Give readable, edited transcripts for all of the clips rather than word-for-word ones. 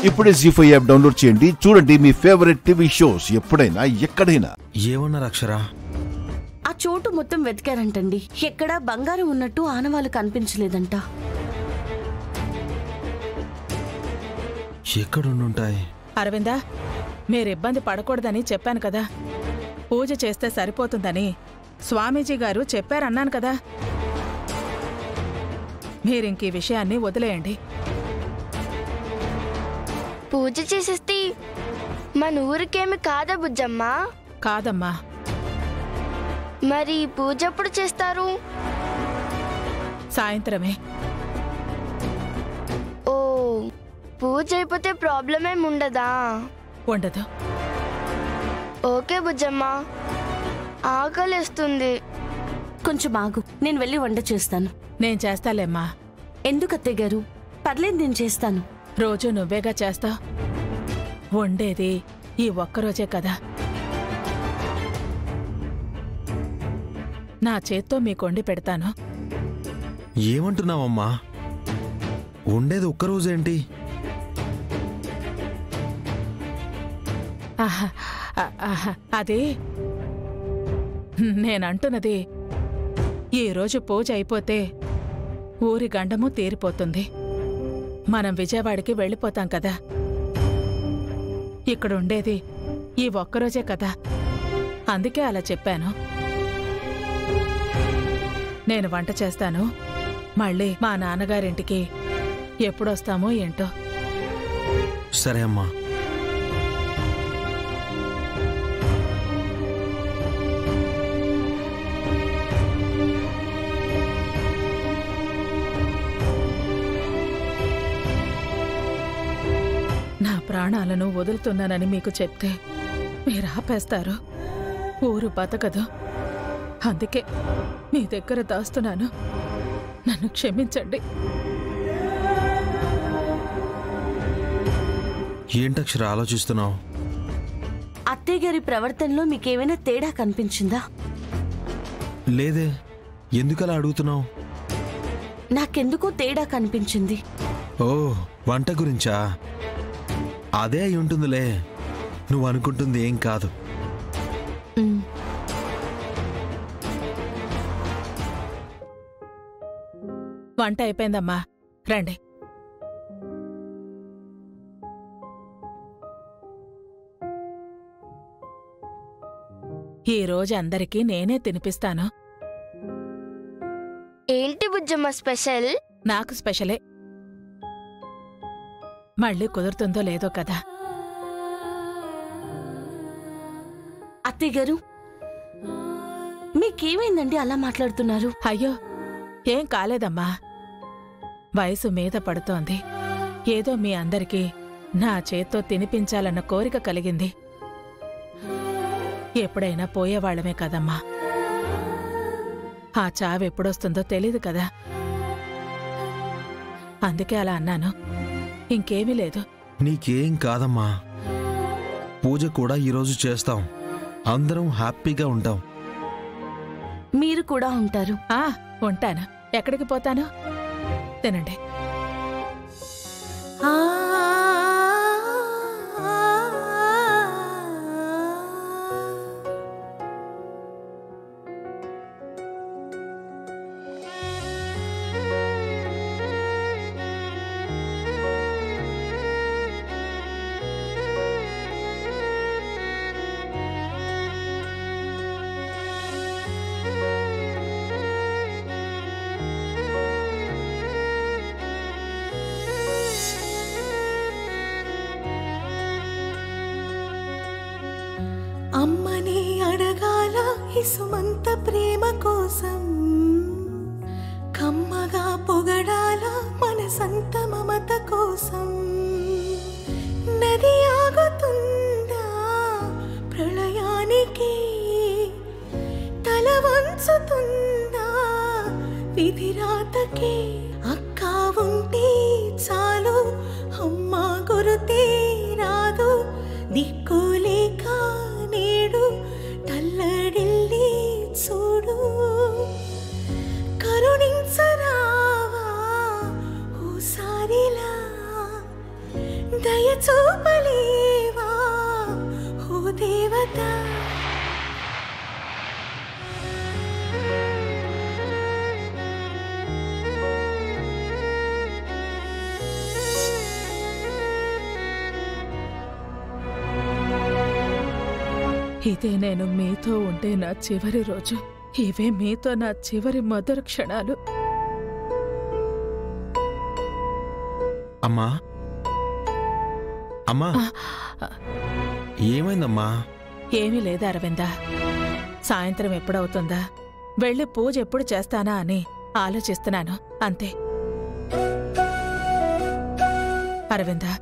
ఇప్పుడే జీ5 app download చేయండి. చూడండి మీ ఫేవరెట్ టీవీ షోస్ ఎప్పుడైనా ఎక్కడైనా. ఏమన్నారు అక్షరా? ఆ చోటు మొత్తం వెతికారంటండి. ఎక్కడా బంగారం ఉన్నట్టు ఆనవాళ్ళు కనిపించలేదంట. ఎక్కడుండుంటాయి? అరవిందా, మీరిబ్బంది పడకూడదని చెప్పాను కదా. పూజ చేస్తే సరిపోతుందని స్వామీజీ గారు చెప్పారన్నాను కదా. మీరింకీ విషయాన్ని వదిలేయండి. పూజ చేసేస్తే మన ఊరికేమి కాదా బుజ్జమ్మా? కాదమ్మా. మరి పూజ ఎప్పుడు చేస్తారు? సాయంత్రమే. ఓ, పూజ అయిపోతే ప్రాబ్లం ఏమి ఉండదా? ఉండదు. ఓకే బుజ్జమ్మా, ఆకలిస్తుంది. కొంచెం ఆగు, నేను వెళ్ళి వంట చేస్తాను. నేను చేస్తాలేమ్మా. ఎందుకు అత్తయ్య గారు? పర్లేదు, నేను చేస్తాను. రోజు నువ్వేగా చేస్తావు. వండేది ఈ ఒక్కరోజే కదా. నా చేత్తో మీకొండి పెడతాను. ఏమంటున్నావమ్మా? ఉండేది ఒక్కరోజేంటి? అది నేనంటున్నది, ఈరోజు పూజ అయిపోతే ఊరి గండము తీరిపోతుంది. మనం విజయవాడకి వెళ్ళిపోతాం కదా. ఇక్కడుండేది ఈ ఒక్కరోజే కదా. అందుకే అలా చెప్పాను. నేను వంట చేస్తాను. మళ్ళీ మా నాన్నగారింటికి ఎప్పుడొస్తామో ఏంటో. సరే అమ్మా. నా ప్రాణాలను వదులుతున్నానని మీకు చెప్తే మీరు ఆపేస్తారు. ఊరు బతకదు. అందుకే మీ దగ్గర దాస్తున్నాను. నన్ను క్షమించండి. ఏంటక్షర ఆలోచిస్తున్నావు? అత్తయ్య గారి ప్రవర్తనలో మీకేమైనా తేడా కనిపించిందా? లేదే. ఎందుకలా అడుగుతున్నావు? నాకెందుకో తేడా కనిపించింది. ఓ, వంట గురించా? అదే అయి ఉంటుందిలే. నువ్వు అనుకుంటుంది ఏం కాదు. వంట అయిపోయిందమ్మా, రండి. ఈరోజు అందరికీ నేనే తినిపిస్తాను. ఏంటి బుజ్జమ్మ స్పెషల్? నాకు స్పెషలే. మళ్ళీ కుదురుతుందో లేదో కదా. అత్తయ్య గారు, మీకేమైందండి అలా మాట్లాడుతున్నారు? అయ్యో, ఏం కాలేదమ్మా. వయసు మీద పడుతోంది. ఏదో మీ అందరికీ నా చేత్తో తినిపించాలన్న కోరిక కలిగింది. ఎప్పుడైనా పోయేవాళ్లమే కదమ్మా. ఆ చావెప్పుడొస్తుందో తెలీదు కదా. అందుకే అలా అన్నాను. ఇంకేమీ లేదు. నీకేం కాదమ్మా. పూజ కూడా ఈరోజు చేస్తాం. అందరం హ్యాపీగా ఉంటాం. మీరు కూడా ఉంటారు. ఉంటాను. ఎక్కడికి పోతాను? తినండి. అమ్మని అడగాల ఇసుమంత ప్రేమ కోసం, కమ్మగా పొగడాల మనసంత మమత కోసం. నది ఆగుతుందా ప్రళయానికి? తల వంచుతుందా విధిరాతకి? అక్క ఉంటే చాలు అమ్మ గురుతే రాదు. దిక్కులేక నేడు తల్లడిల్లి చూడు. కరుణించరావా ఓసారిలా దయ చూపలేవా ఓ దేవత. ఇదే నేను మీతో ఉండే నా చివరి రోజు. ఇవే మీతో నా చివరి మధుర క్షణాలు. అమ్మా అమ్మా ఏమైందమ్మా? ఏమీ లేదు అరవిందా. సాయంత్రం ఎప్పుడవుతుందా, వెళ్ళి పూజ ఎప్పుడు చేస్తానా అని ఆలోచిస్తున్నాను, అంతే. అరవిందా,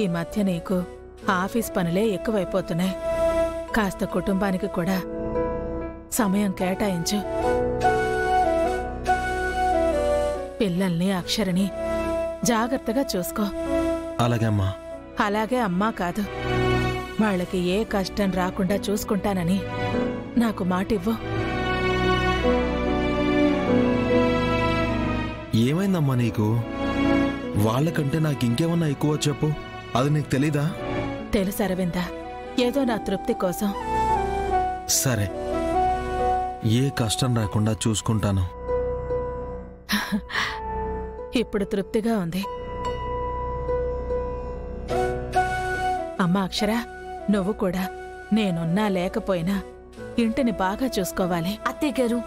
ఈ మధ్య నీకు ఆఫీస్ పనులే ఎక్కువైపోతున్నాయి. కాస్త కుటుంబానికి కూడా సమయం కేటాయించు. పిల్లల్ని, అక్షరని జాగ్రత్తగా చూసుకో. అలాగే అమ్మా. అలాగే అమ్మా కాదు, వాళ్ళకి ఏ కష్టం రాకుండా చూసుకుంటానని నాకు మాటివ్వు. ఏమైందమ్మా నీకు? వాళ్ళకంటే నాకు ఇంకేమన్నా ఎక్కువ చెప్పు, అది నీకు తెలీదా? తెలుసు అరవిందా, ఏదో నా తృప్తి కోసం. సరే, ఏ కష్టం రాకుండా చూసుకుంటాను. ఇప్పుడు తృప్తిగా ఉంది. అమ్మా అక్షర, నువ్వు కూడా నేనున్నా లేకపోయినా ఇంటిని బాగా చూసుకోవాలి. అత్తయ్య గారు,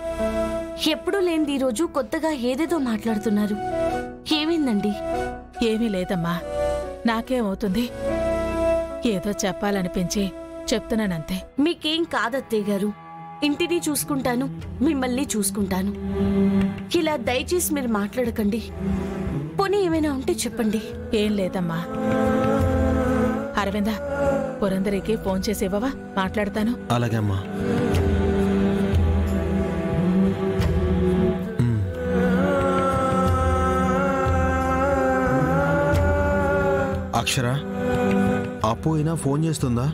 ఎప్పుడూ లేనిది ఈరోజు కొత్తగా ఏదేదో మాట్లాడుతున్నారు. ఏమైందండి? ఏమీ లేదమ్మా, నాకేమవుతుంది? ఏదో చెప్పాలనిపించి చెప్తున్నానంతే. మీకేం కాదత్తయ్య గారు, ఇంటిని చూసుకుంటాను, మిమ్మల్ని చూసుకుంటాను. ఇలా దయచేసి మీరు మాట్లాడకండి. పోనీ ఏమైనా ఉంటే చెప్పండి. ఏం లేదమ్మా. అరవిందా, పురందరికి ఫోన్ చేసి ఇవ్వవా? మాట్లాడతాను. అలాగే అమ్మా. అక్షర, అప్పు అయినా ఫోన్ చేస్తుందా?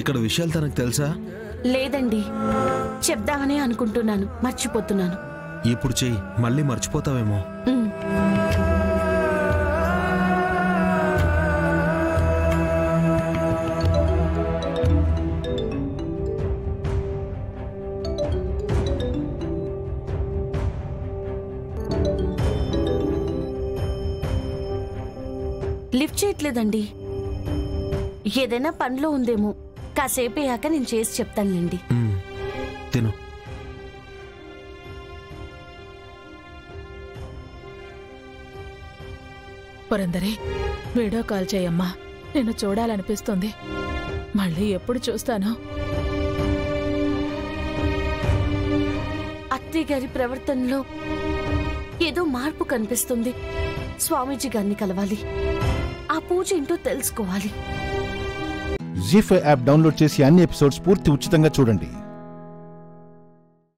ఇక్కడ విషయాలు తనకు తెలుసా? లేదండి, చెప్దామనే అనుకుంటున్నాను, మర్చిపోతున్నాను. ఇప్పుడు చెయ్యి, మళ్ళీ మర్చిపోతావేమో. లిఫ్ట్ చేయట్లేదండి. ఏదైనా పనిలో ఉందేమో. కాసేపు అయ్యాక నేను చేసి చెప్తానులేండి. తిను. పురందరి, వీడియో కాల్ చేయమ్మా, నిన్ను చూడాలనిపిస్తుంది. మళ్ళీ ఎప్పుడు చూస్తాను? అత్తయ్య గారి ప్రవర్తనలో ఏదో మార్పు కనిపిస్తుంది. స్వామీజీ గారిని కలవాలి, ఆ పూజ ఏంటో తెలుసుకోవాలి. జీ5 యాప్ డౌన్లోడ్ చేసి అన్ని ఎపిసోడ్స్ పూర్తి ఉచితంగా చూడండి.